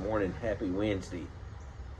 morning. Happy Wednesday.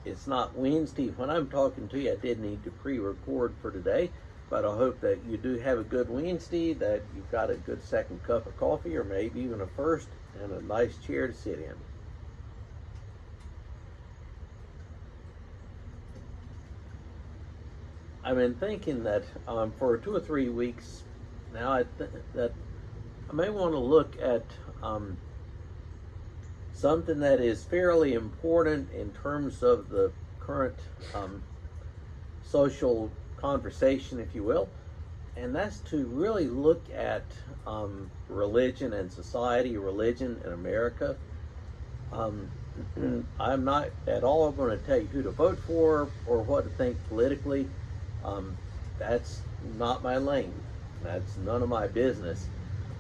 It's not Wednesday when I'm talking to you. I did need to pre-record for today, but I hope that you do have a good Wednesday, that you've got a good second cup of coffee, or maybe even a first, and a nice chair to sit in. I've been thinking that for 2 or 3 weeks now, that I may want to look at something that is fairly important in terms of the current social conversation, if you will, and that's to really look at religion and society, religion in America. I'm not at all going to tell you who to vote for or what to think politically. That's not my lane. That's none of my business.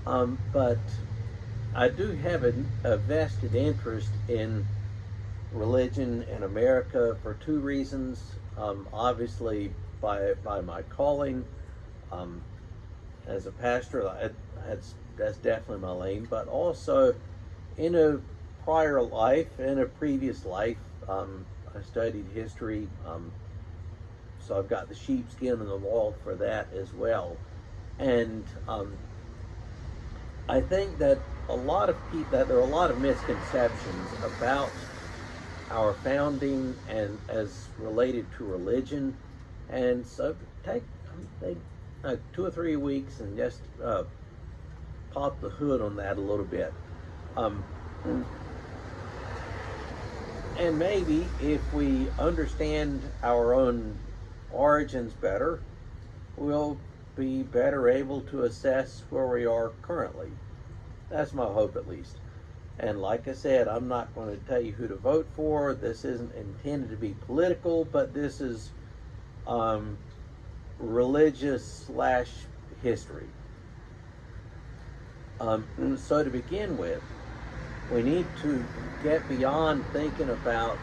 But I do have a vested interest in religion in America for two reasons. Obviously, by my calling as a pastor, that's definitely my lane. But also, in a prior life, in a previous life, I studied history, so I've got the sheepskin on the wall for that as well. And I think that there are a lot of misconceptions about our founding and as related to religion, and so take 2 or 3 weeks and just pop the hood on that a little bit, and maybe if we understand our own origins better, we'll be better able to assess where we are currently. That's my hope, at least. And like I said, I'm not going to tell you who to vote for. This isn't intended to be political, but this is religious / history. So to begin with, we need to get beyond thinking about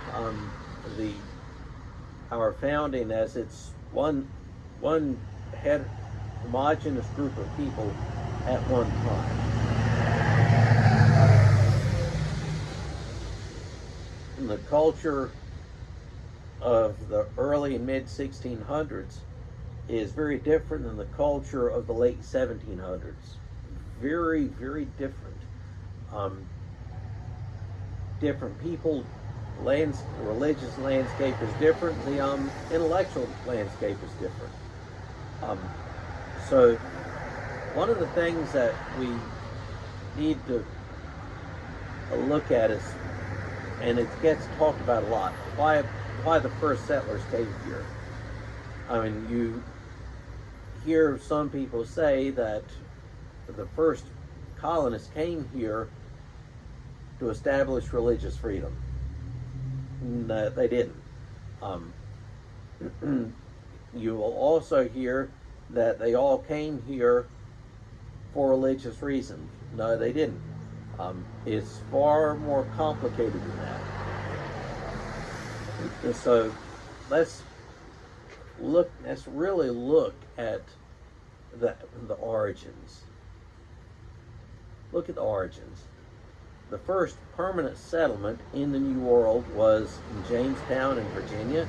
our founding as it's one homogeneous group of people at one time. The culture of the early and mid 1600s is very different than the culture of the late 1700s. Very, very different. Different people, religious landscape is different. The intellectual landscape is different. So one of the things that we need to look at is, and it gets talked about a lot, why the first settlers came here. I mean, you hear some people say that the first colonists came here to establish religious freedom. No, they didn't. You will also hear that they all came here for religious reasons. No, they didn't. It's far more complicated than that. And so let's really look at the origins. Look at the origins. The first permanent settlement in the New World was in Jamestown in Virginia.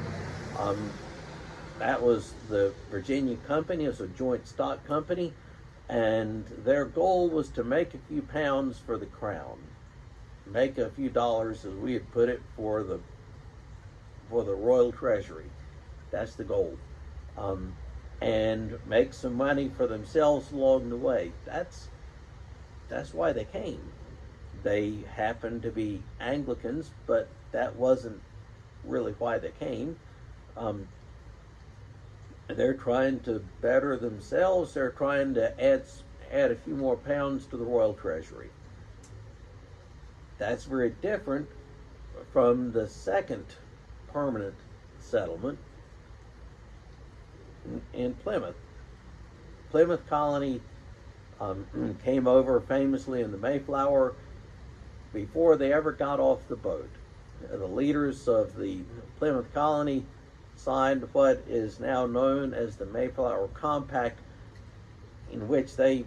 That was the Virginia Company. It was a joint stock company, and their goal was to make a few pounds for the crown, make a few dollars, as we had put it, for the royal treasury. That's the goal, and make some money for themselves along the way. That's why they came. They happened to be Anglicans, but that wasn't really why they came. They're trying to better themselves. They're trying to add a few more pounds to the royal treasury. That's very different from the second permanent settlement in Plymouth. Plymouth colony came over famously in the Mayflower before they ever got off the boat. The leaders of the Plymouth colony signed what is now known as the Mayflower Compact, in which they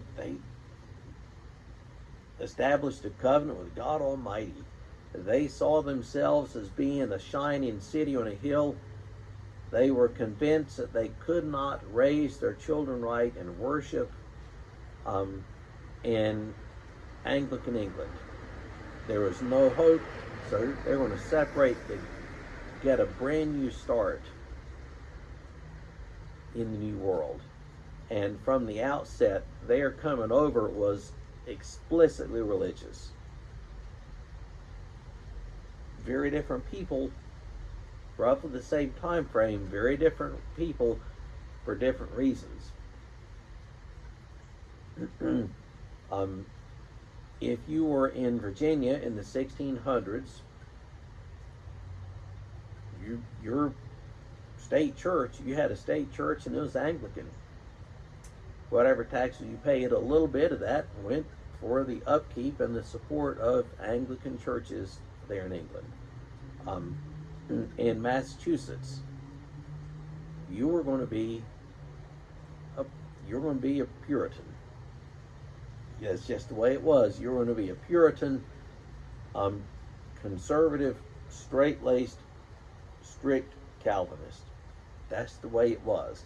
established a covenant with God Almighty They saw themselves as being a shining city on a hill. They were convinced that they could not raise their children right and worship in Anglican England. There was no hope, so they were going to separate to get a brand new start in the new world. And from the outset, their coming over was explicitly religious. Very different people, roughly the same time frame, very different people for different reasons. If you were in Virginia in the 1600s, your state church, you had a state church and it was Anglican. Whatever taxes you paid, a little bit of that went for the upkeep and the support of Anglican churches there in England. In Massachusetts, you were going to be a Puritan. That's just the way it was. You were going to be a Puritan, conservative, straight-laced, strict Calvinist. That's the way it was.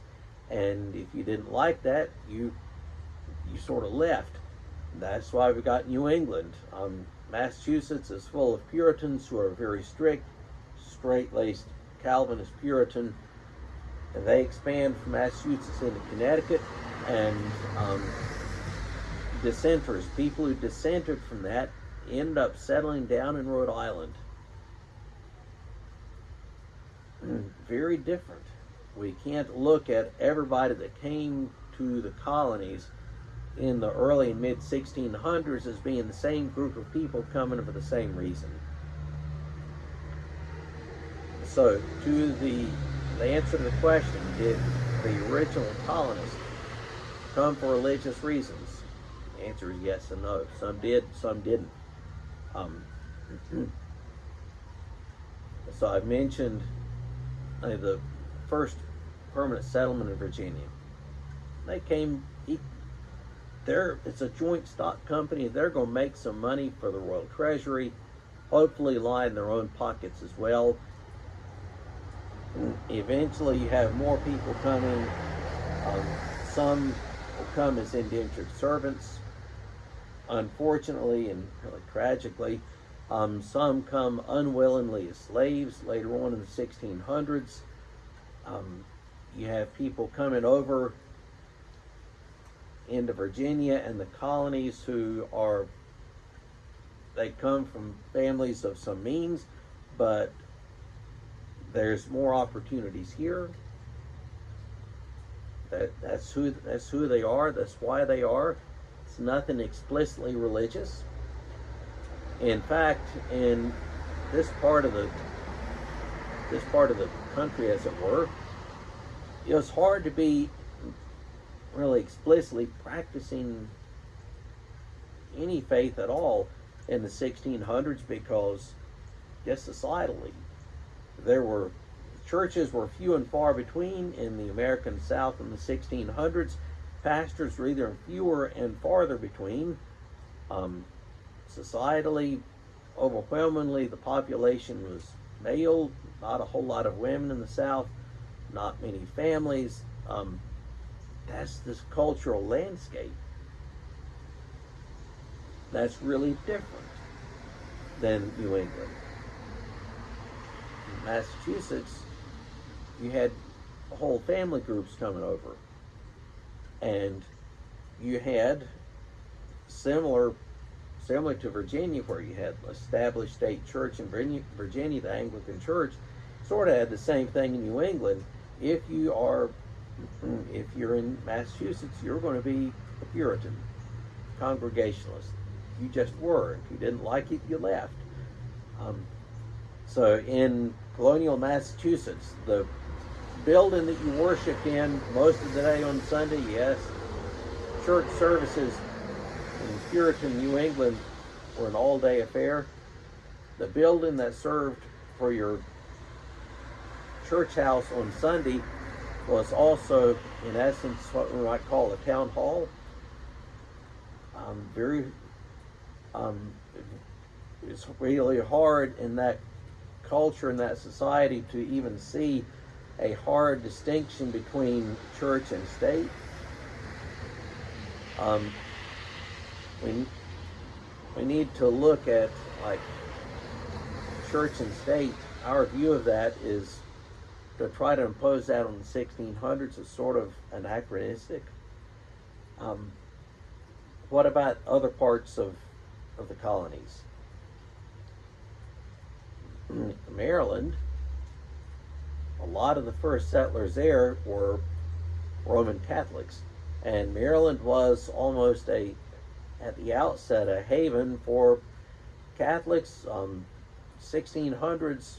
And if you didn't like that, you sort of left. That's why we got New England. Massachusetts is full of Puritans who are very strict, straight-laced Calvinist Puritan, and they expand from Massachusetts into Connecticut, and dissenters, people who dissented from that, end up settling down in Rhode Island. Very different. We can't look at everybody that came to the colonies in the early and mid 1600s as being the same group of people coming for the same reason. So, to the answer to the question, did the original colonists come for religious reasons? The answer is yes and no. Some did, some didn't. So I've mentioned the first permanent settlement in Virginia. They came, it's a joint stock company. They're going to make some money for the Royal Treasury, hopefully line their own pockets as well. Eventually you have more people coming. Some will come as indentured servants. Unfortunately and really tragically, some come unwillingly as slaves later on in the 1600s. You have people coming over into Virginia and the colonies who they come from families of some means, but there's more opportunities here. That's who they are. That's why they are. It's nothing explicitly religious. In fact, in this part of the country, as it were, it was hard to be really explicitly practicing any faith at all in the 1600s because, just societally, churches were few and far between in the American South in the 1600s. Pastors were either fewer and farther between. Societally, overwhelmingly, the population was male, not a whole lot of women in the South, not many families. That's this cultural landscape. That's really different than New England. In Massachusetts, you had whole family groups coming over, and you had similar to Virginia, where you had established state church in Virginia, the Anglican Church, sort of had the same thing in New England. If you're in Massachusetts, you're going to be a Puritan, Congregationalist. You just were. If you didn't like it, you left. So in colonial Massachusetts, the building that you worshiped in most of the day on Sunday, yes, church services in Puritan New England were an all-day affair. The building that served for your church house on Sunday was also, in essence, what we might call a town it's really hard in that culture, in that society, to even see a hard distinction between church and state. Um, we, we need to look at like church and state. Our view of that is to try to impose that on the 1600s is sort of anachronistic. Um, what about other parts of the colonies? Maryland, a lot of the first settlers there were Roman Catholics, and Maryland was almost at the outset, a haven for Catholics. 1600s,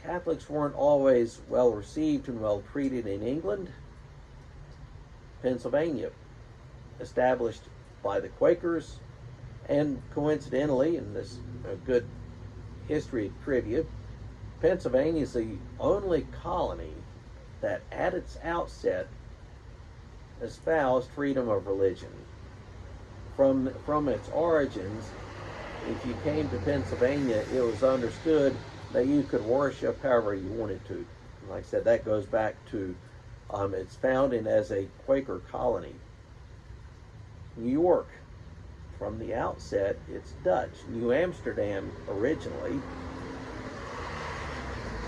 Catholics weren't always well received and well treated in England. Pennsylvania, established by the Quakers, and coincidentally, and this is a good history trivia, Pennsylvania is the only colony that at its outset espoused freedom of religion. From its origins, if you came to Pennsylvania, it was understood that you could worship however you wanted to. Like I said, that goes back to its founding as a Quaker colony. New York, from the outset, it's Dutch. New Amsterdam originally.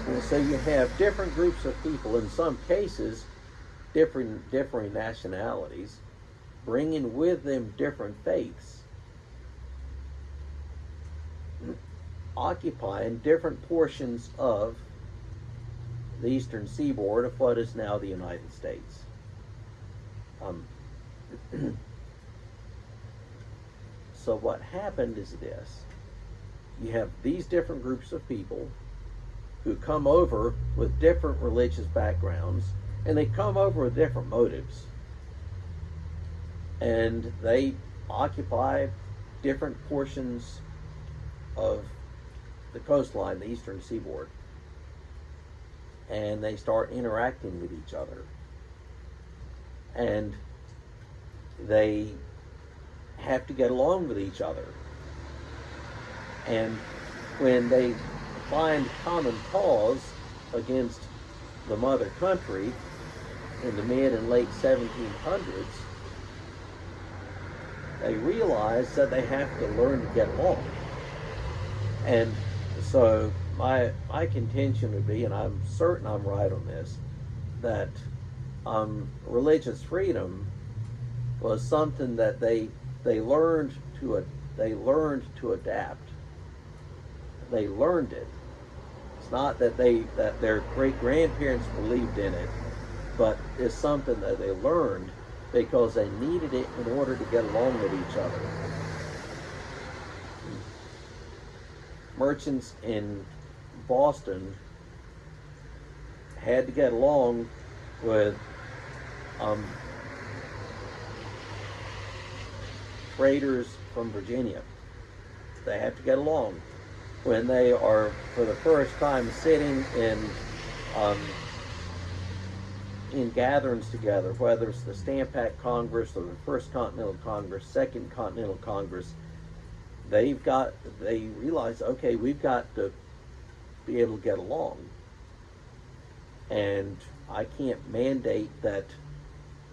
And so you have different groups of people, in some cases, differing nationalities, bringing with them different faiths, occupying different portions of the eastern seaboard of what is now the United States. So what happened is this. You have these different groups of people who come over with different religious backgrounds, and they come over with different motives. And they occupy different portions of the coastline, the eastern seaboard. And they start interacting with each other. And they have to get along with each other. And when they find common cause against the mother country in the mid and late 1700s, they realize that they have to learn to get along. And so my contention would be, and I'm certain I'm right on this, that religious freedom was something that they learned to adapt. They learned it. It's not that their great grandparents believed in it, but it's something that they learned because they needed it in order to get along with each other. Merchants in Boston had to get along with traders from Virginia. They have to get along. When they are, for the first time, sitting in gatherings together, whether it's the Stamp Act Congress or the First Continental Congress, Second Continental Congress, they realize, okay, we've got to be able to get along. And I can't mandate that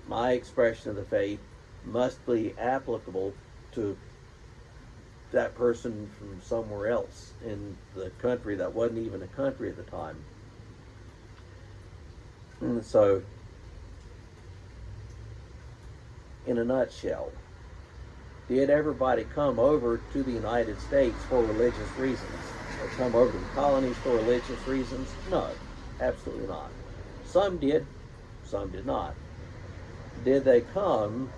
my expression of the faith must be applicable to that person from somewhere else in the country that wasn't even a country at the time. And so, in a nutshell, did everybody come over to the United States for religious reasons? Or come over to the colonies for religious reasons? No, absolutely not. Some did, some did not. Did they come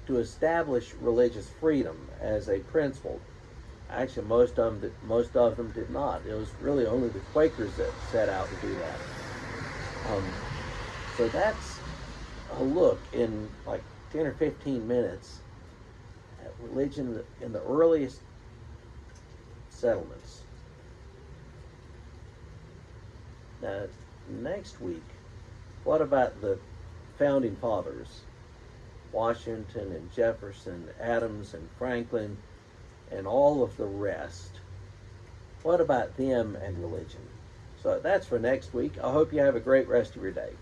to establish religious freedom as a principle? Actually, most of them did not. It was really only the Quakers that set out to do that. So that's a look in like 10 or 15 minutes at religion in the earliest settlements. Now, next week, what about the founding fathers? Washington and Jefferson, Adams and Franklin, and all of the rest. What about them and religion? So that's for next week. I hope you have a great rest of your day.